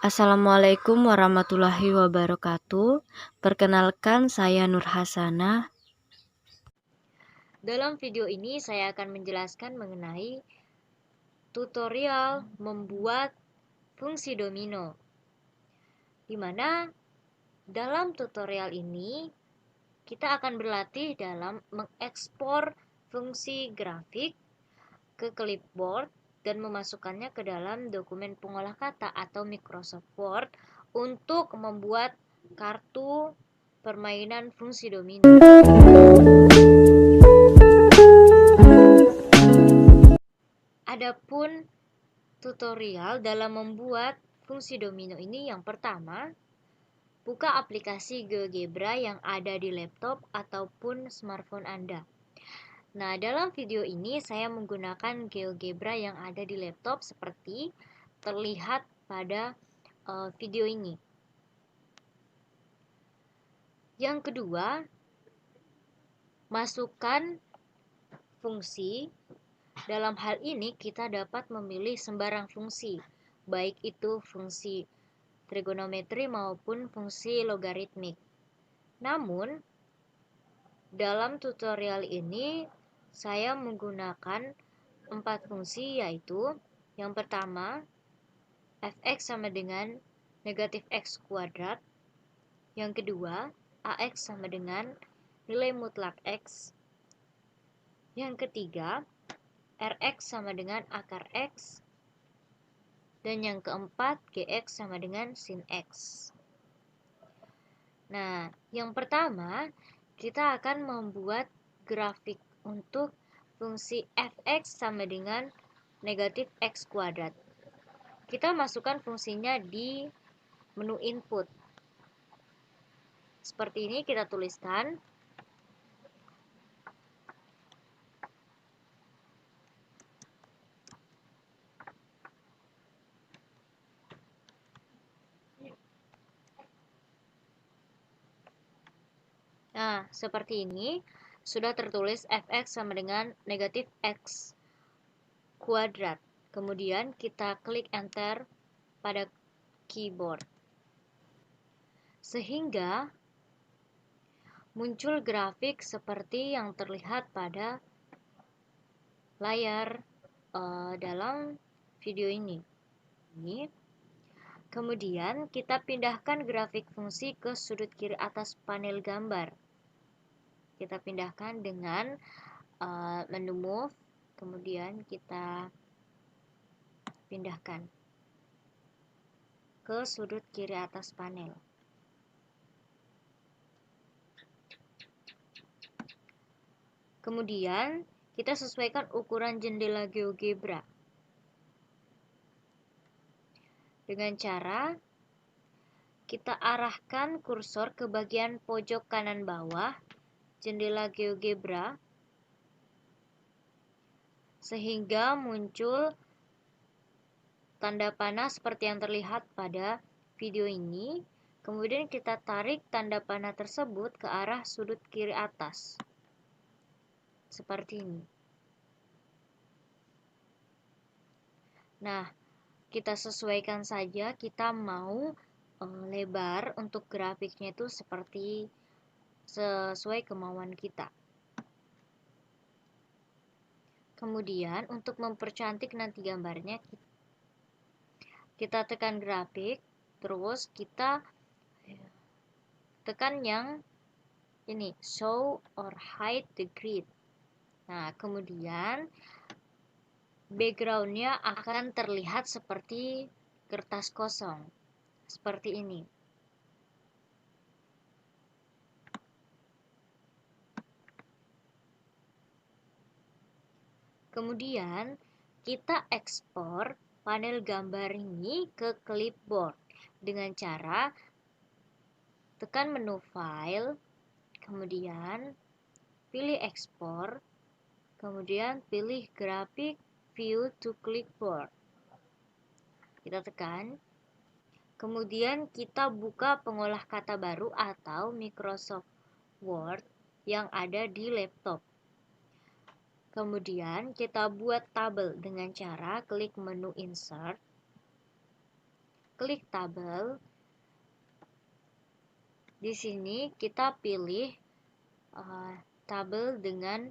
Assalamualaikum warahmatullahi wabarakatuh. Perkenalkan, saya Nur Hasanah. Dalam video ini saya akan menjelaskan mengenai tutorial membuat fungsi domino, di mana dalam tutorial ini kita akan berlatih dalam mengekspor fungsi grafik ke clipboard dan memasukkannya ke dalam dokumen pengolah kata atau Microsoft Word untuk membuat kartu permainan fungsi domino. Adapun tutorial dalam membuat fungsi domino ini, yang pertama, buka aplikasi GeoGebra yang ada di laptop ataupun smartphone Anda. Nah, dalam video ini saya menggunakan GeoGebra yang ada di laptop seperti terlihat pada video ini. Yang kedua, masukkan fungsi. Dalam hal ini kita dapat memilih sembarang fungsi, baik itu fungsi trigonometri maupun fungsi logaritmik. Namun, dalam tutorial ini saya menggunakan 4 fungsi, yaitu yang pertama, fx sama dengan negatif x kuadrat. Yang kedua, ax sama dengan nilai mutlak x. Yang ketiga, rx sama dengan akar x. Dan yang keempat, gx sama dengan sin x. Nah, yang pertama, kita akan membuat grafik untuk fungsi fx sama dengan negatif x kuadrat. Kita masukkan fungsinya di menu input. Seperti ini kita tuliskan. Nah, seperti ini sudah tertulis fx sama dengan negatif x kuadrat. Kemudian kita klik enter pada keyboard, sehingga muncul grafik seperti yang terlihat pada layar dalam video ini. Kemudian kita pindahkan grafik fungsi ke sudut kiri atas panel gambar. Kita pindahkan dengan menu move, kemudian kita pindahkan ke sudut kiri atas panel. Kemudian kita sesuaikan ukuran jendela GeoGebra dengan cara kita arahkan kursor ke bagian pojok kanan bawah jendela GeoGebra sehingga muncul tanda panah seperti yang terlihat pada video ini. Kemudian kita tarik tanda panah tersebut ke arah sudut kiri atas seperti ini. Nah, kita sesuaikan saja, kita mau lebar untuk grafiknya itu seperti sesuai kemauan kita. Kemudian untuk mempercantik nanti gambarnya, kita tekan grafik, terus kita tekan yang ini, show or hide the grid. Nah, kemudian backgroundnya akan terlihat seperti kertas kosong, seperti ini. Kemudian kita ekspor panel gambar ini ke clipboard dengan cara tekan menu file, kemudian pilih ekspor, kemudian pilih grafik view to clipboard. Kita tekan. Kemudian kita buka pengolah kata baru atau Microsoft Word yang ada di laptop. Kemudian kita buat tabel dengan cara klik menu Insert, klik tabel. Di sini kita pilih tabel dengan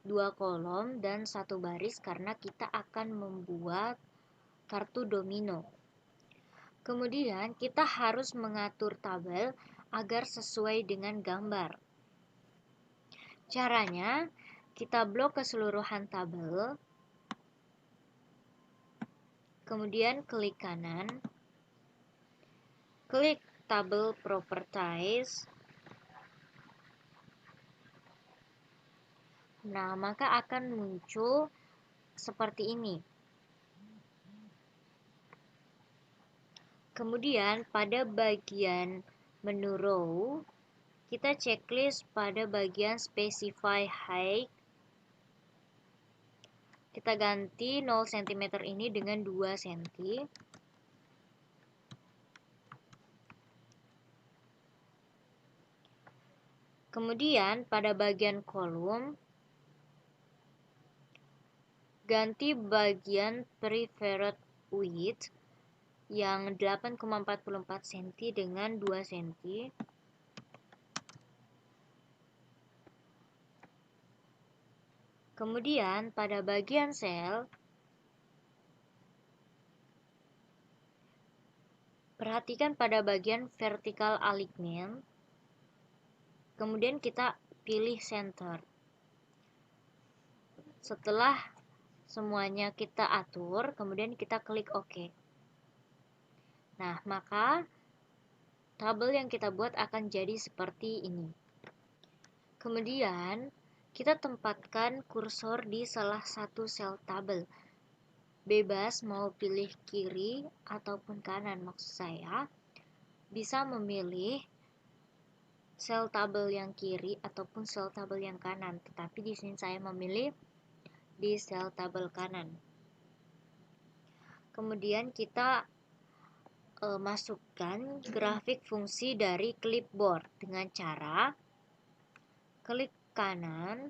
2 kolom dan 1 baris karena kita akan membuat kartu domino. Kemudian kita harus mengatur tabel agar sesuai dengan gambar. Caranya, kita blok keseluruhan tabel, kemudian klik kanan, klik tabel properties. Nah, maka akan muncul seperti ini. Kemudian pada bagian menu row, kita checklist pada bagian specify height. Kita ganti 0 cm ini dengan 2 cm. Kemudian pada bagian kolom, ganti bagian preferred width yang 8,44 cm dengan 2 cm. Kemudian pada bagian sel, perhatikan pada bagian vertical alignment. Kemudian kita pilih center. Setelah semuanya kita atur, kemudian kita klik OK. Nah, maka tabel yang kita buat akan jadi seperti ini. Kemudian, kita tempatkan kursor di salah satu sel tabel. Bebas mau pilih kiri ataupun kanan, maksud saya bisa memilih sel tabel yang kiri ataupun sel tabel yang kanan, tetapi di sini saya memilih di sel tabel kanan. Kemudian kita masukkan grafik fungsi dari clipboard dengan cara klik kanan,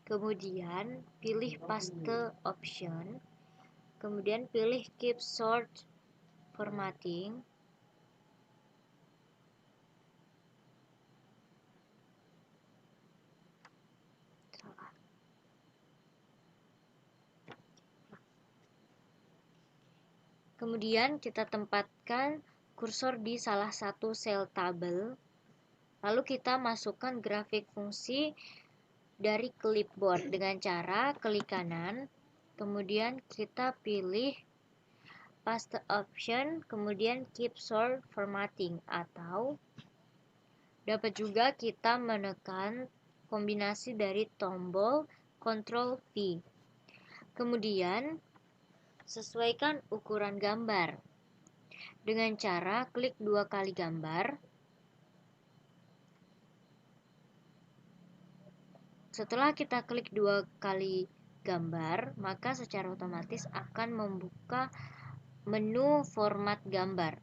kemudian pilih paste option, kemudian pilih keep short formatting. Kemudian kita tempatkan kursor di salah satu sel tabel. Lalu kita masukkan grafik fungsi dari clipboard dengan cara klik kanan, kemudian kita pilih paste option, kemudian keep short formatting, atau dapat juga kita menekan kombinasi dari tombol Ctrl V. Kemudian sesuaikan ukuran gambar dengan cara klik 2 kali gambar. Setelah kita klik 2 kali gambar, maka secara otomatis akan membuka menu format gambar.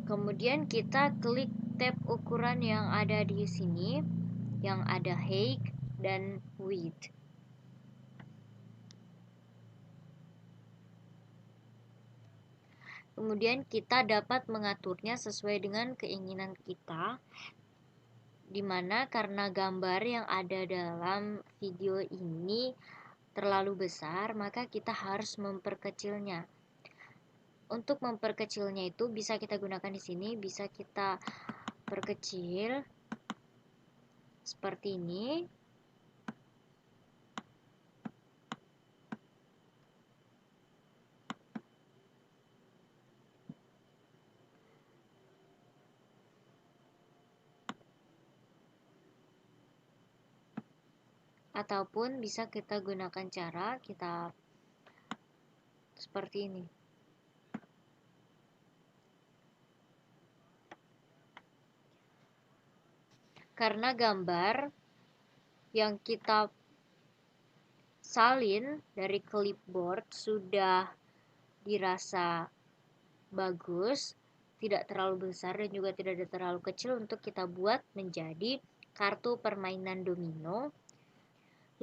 Kemudian kita klik tab ukuran yang ada di sini, yang ada height dan width. Kemudian kita dapat mengaturnya sesuai dengan keinginan kita, dimana karena gambar yang ada dalam video ini terlalu besar, maka kita harus memperkecilnya. Untuk memperkecilnya itu bisa kita gunakan di sini, bisa kita perkecil seperti ini. Ataupun bisa kita gunakan cara kita seperti ini. Karena gambar yang kita salin dari clipboard sudah dirasa bagus, tidak terlalu besar dan juga tidak terlalu kecil untuk kita buat menjadi kartu permainan domino.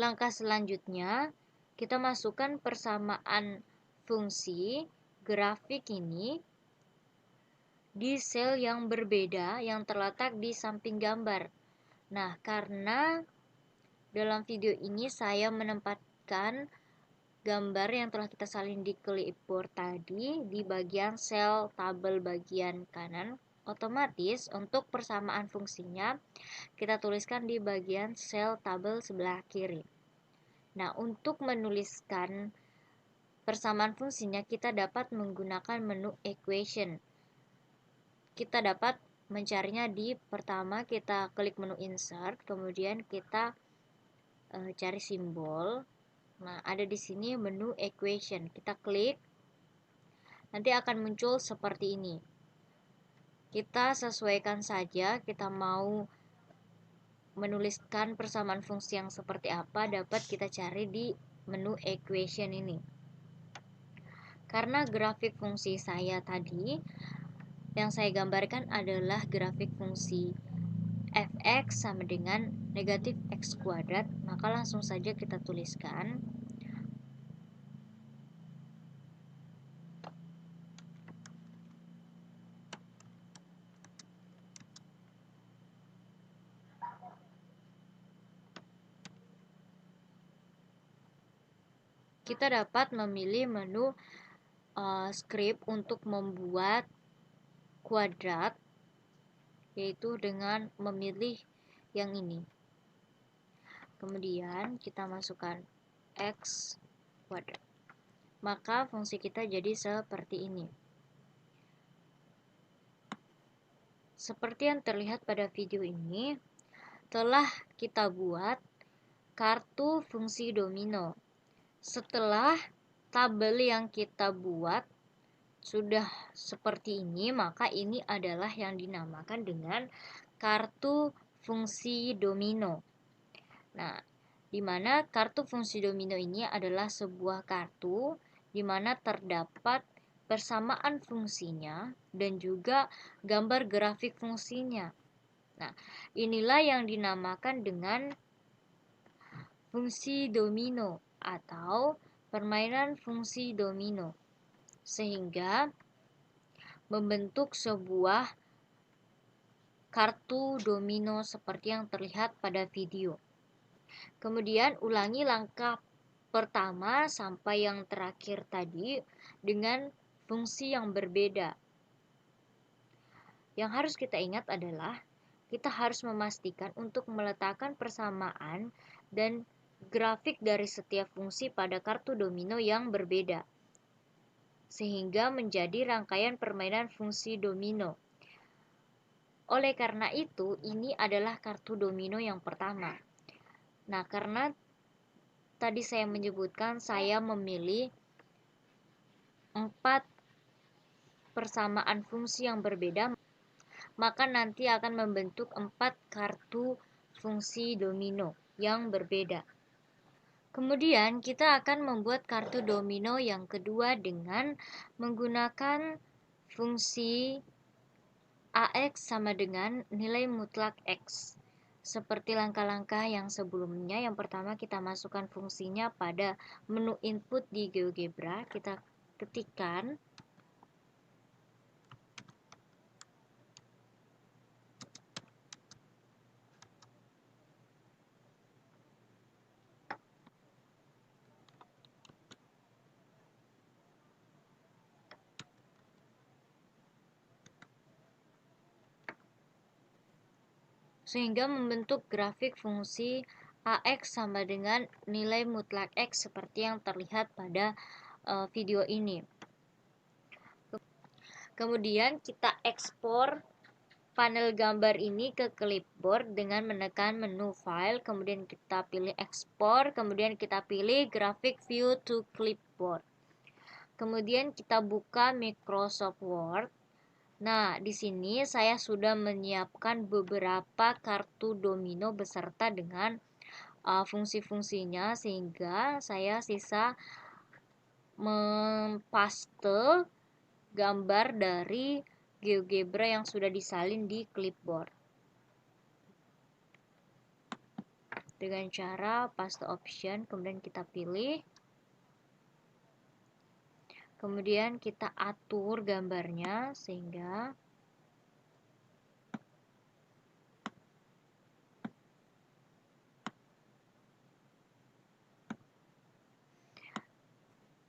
Langkah selanjutnya, kita masukkan persamaan fungsi grafik ini di sel yang berbeda yang terletak di samping gambar. Nah, karena dalam video ini saya menempatkan gambar yang telah kita salin di clipboard tadi di bagian sel tabel bagian kanan, otomatis untuk persamaan fungsinya kita tuliskan di bagian sel tabel sebelah kiri. Nah, untuk menuliskan persamaan fungsinya kita dapat menggunakan menu equation. Kita dapat mencarinya di pertama kita klik menu insert, kemudian kita cari simbol. Nah, ada di sini menu equation. Kita klik, nanti akan muncul seperti ini. Kita sesuaikan saja, kita mau menuliskan persamaan fungsi yang seperti apa, dapat kita cari di menu equation ini. Karena grafik fungsi saya tadi, yang saya gambarkan adalah grafik fungsi fx sama dengan negatif x kuadrat, maka langsung saja kita tuliskan kita dapat memilih menu script untuk membuat kuadrat, yaitu dengan memilih yang ini. Kemudian kita masukkan x kuadrat, maka fungsi kita jadi seperti ini. Seperti yang terlihat pada video ini, telah kita buat kartu fungsi domino. Setelah tabel yang kita buat sudah seperti ini, maka ini adalah yang dinamakan dengan kartu fungsi domino. Nah, di mana kartu fungsi domino ini adalah sebuah kartu di mana terdapat persamaan fungsinya dan juga gambar grafik fungsinya. Nah, inilah yang dinamakan dengan fungsi domino atau permainan fungsi domino, sehingga membentuk sebuah kartu domino seperti yang terlihat pada video. Kemudian ulangi langkah pertama sampai yang terakhir tadi dengan fungsi yang berbeda. Yang harus kita ingat adalah kita harus memastikan untuk meletakkan persamaan dan grafik dari setiap fungsi pada kartu domino yang berbeda, sehingga menjadi rangkaian permainan fungsi domino. Oleh karena itu, ini adalah kartu domino yang pertama. Nah, karena tadi saya menyebutkan saya memilih 4 persamaan fungsi yang berbeda, maka nanti akan membentuk 4 kartu fungsi domino yang berbeda. Kemudian kita akan membuat kartu domino yang kedua dengan menggunakan fungsi AX sama dengan nilai mutlak X. Seperti langkah-langkah yang sebelumnya, yang pertama kita masukkan fungsinya pada menu input di GeoGebra, kita ketikkan sehingga membentuk grafik fungsi AX sama dengan nilai mutlak X seperti yang terlihat pada video ini. Kemudian kita ekspor panel gambar ini ke clipboard dengan menekan menu file, kemudian kita pilih ekspor, kemudian kita pilih graphic view to clipboard. Kemudian kita buka Microsoft Word. Nah, di sini saya sudah menyiapkan beberapa kartu domino beserta dengan fungsi-fungsinya, sehingga saya sisa mempaste gambar dari GeoGebra yang sudah disalin di clipboard dengan cara paste option, kemudian kita pilih, kemudian kita atur gambarnya sehingga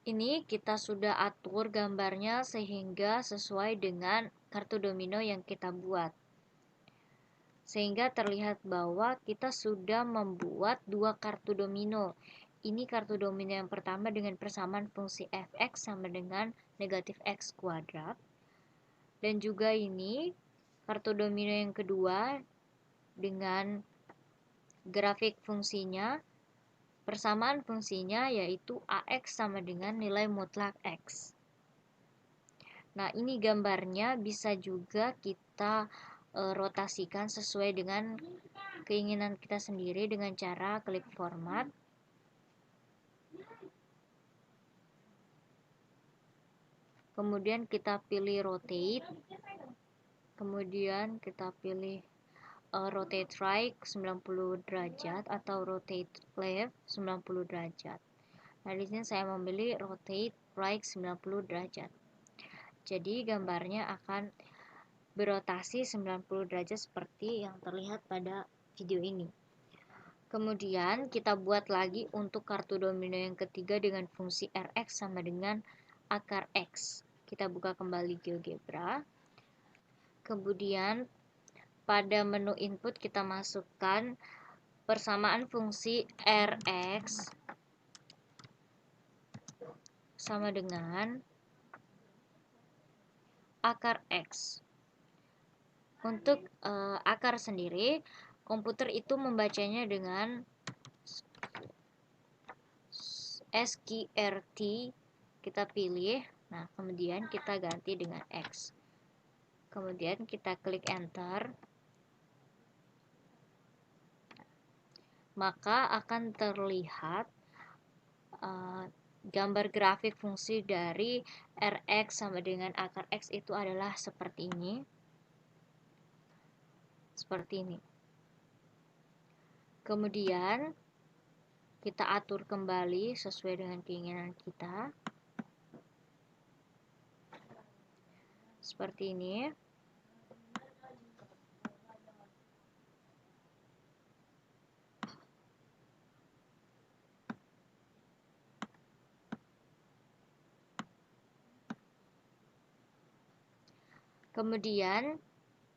ini kita sudah atur gambarnya sehingga sesuai dengan kartu domino yang kita buat. Sehingga terlihat bahwa kita sudah membuat dua kartu domino. Ini kartu domino yang pertama dengan persamaan fungsi fx sama dengan negatif x kuadrat. Dan juga ini kartu domino yang kedua dengan grafik fungsinya, persamaan fungsinya yaitu AX sama dengan nilai mutlak X. Nah, ini gambarnya bisa juga kita rotasikan sesuai dengan keinginan kita sendiri dengan cara klik format. Kemudian kita pilih rotate. Kemudian kita pilih rotate right 90 derajat atau rotate left 90 derajat. Nah, di sini saya memilih rotate right 90 derajat. Jadi gambarnya akan berotasi 90 derajat seperti yang terlihat pada video ini. Kemudian kita buat lagi untuk kartu domino yang ketiga dengan fungsi Rx sama dengan akar X. Kita buka kembali GeoGebra. Kemudian pada menu input kita masukkan persamaan fungsi Rx sama dengan akar X. Untuk akar sendiri, komputer itu membacanya dengan SQRT, kita pilih. Nah, kemudian kita ganti dengan X. Kemudian kita klik enter. Maka akan terlihat gambar grafik fungsi dari Rx sama dengan akar X itu adalah seperti ini. Seperti ini. Kemudian kita atur kembali sesuai dengan keinginan kita. Seperti ini. Kemudian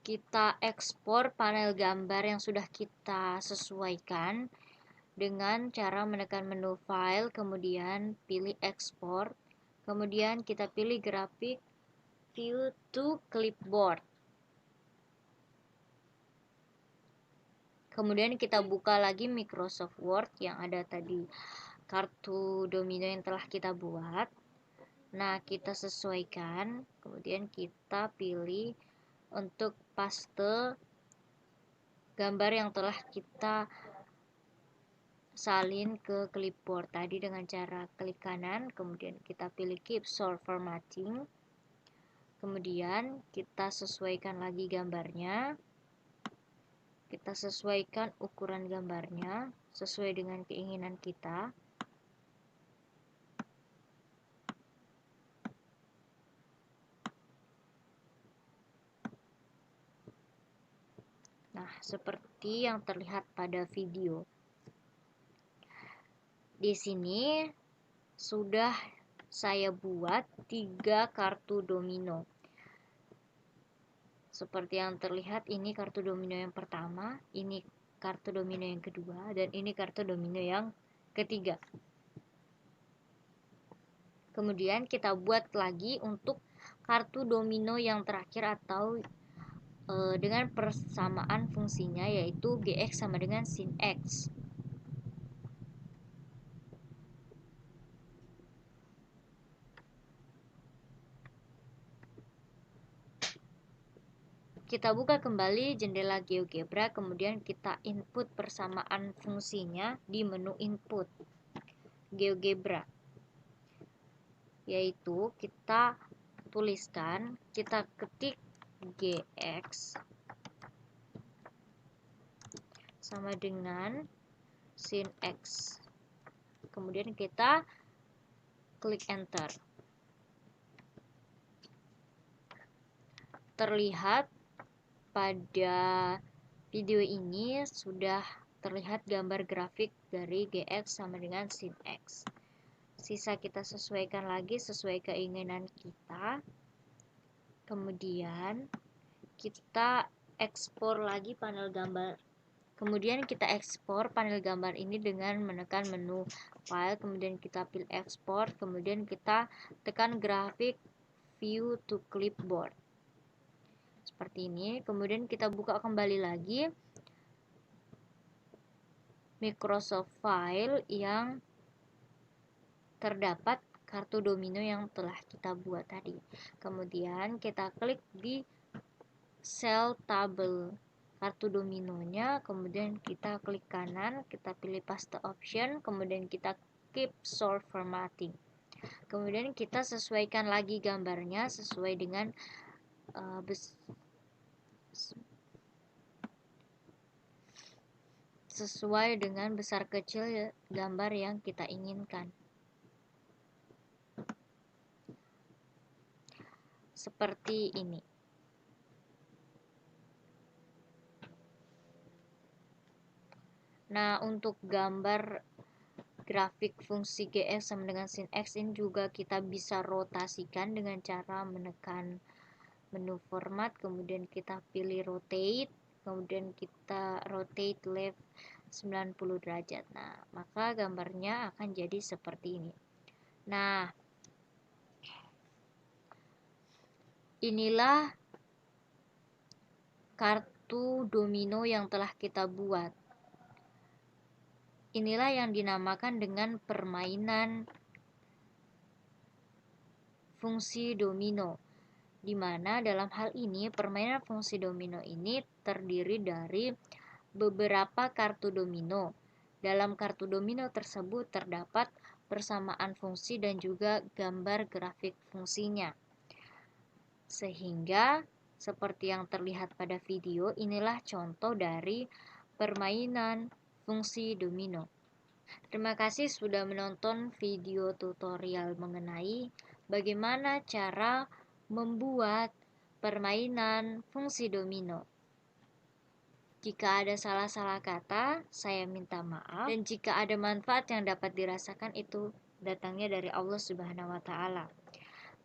kita ekspor panel gambar yang sudah kita sesuaikan dengan cara menekan menu file, kemudian pilih ekspor, kemudian kita pilih grafik view to clipboard. Kemudian kita buka lagi Microsoft Word yang ada tadi kartu domino yang telah kita buat. Nah, kita sesuaikan, kemudian kita pilih untuk paste gambar yang telah kita salin ke clipboard tadi dengan cara klik kanan, kemudian kita pilih keep source formatting. Kemudian kita sesuaikan lagi gambarnya. Kita sesuaikan ukuran gambarnya sesuai dengan keinginan kita. Nah, seperti yang terlihat pada video. Di sini sudah saya buat 3 kartu domino. Seperti yang terlihat, ini kartu domino yang pertama, ini kartu domino yang kedua, dan ini kartu domino yang ketiga. Kemudian kita buat lagi untuk kartu domino yang terakhir atau dengan persamaan fungsinya yaitu Gx sama dengan sin X. Kita buka kembali jendela GeoGebra, kemudian kita input persamaan fungsinya di menu input GeoGebra, yaitu kita tuliskan, kita ketik GX sama dengan sin X, kemudian kita klik enter. Terlihat pada video ini sudah terlihat gambar grafik dari GX sama dengan sin X. Sisa kita sesuaikan lagi sesuai keinginan kita. Kemudian kita ekspor lagi panel gambar. Kemudian kita ekspor panel gambar ini dengan menekan menu file, kemudian kita pilih ekspor, kemudian kita tekan grafik view to clipboard. Seperti ini. Kemudian kita buka kembali lagi Microsoft File yang terdapat kartu domino yang telah kita buat tadi. Kemudian kita klik di sel tabel kartu dominonya, kemudian kita klik kanan, kita pilih paste option, kemudian kita keep source formatting. Kemudian kita sesuaikan lagi gambarnya sesuai dengan besar kecil gambar yang kita inginkan. Seperti ini. Nah, untuk gambar grafik fungsi GX sama dengan sin X ini juga kita bisa rotasikan dengan cara menekan menu format, kemudian kita pilih rotate, kemudian kita rotate left 90 derajat. Nah, maka gambarnya akan jadi seperti ini. Nah, inilah kartu domino yang telah kita buat. Inilah yang dinamakan dengan permainan fungsi domino, di mana dalam hal ini permainan fungsi domino ini terdiri dari beberapa kartu domino. Dalam kartu domino tersebut terdapat persamaan fungsi dan juga gambar grafik fungsinya. Sehingga seperti yang terlihat pada video, inilah contoh dari permainan fungsi domino. Terima kasih sudah menonton video tutorial mengenai bagaimana cara membuat permainan fungsi domino. Jika ada salah-salah kata, saya minta maaf, dan jika ada manfaat yang dapat dirasakan, itu datangnya dari Allah Subhanahu wa Ta'ala.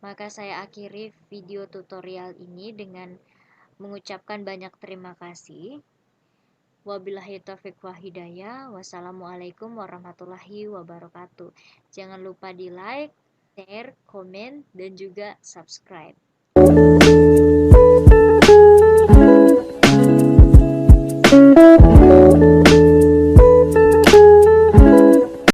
Maka saya akhiri video tutorial ini dengan mengucapkan banyak terima kasih. Wabillahi taufiq wa hidayah. Wassalamualaikum warahmatullahi wabarakatuh. Jangan lupa di like, share, komen, dan juga subscribe.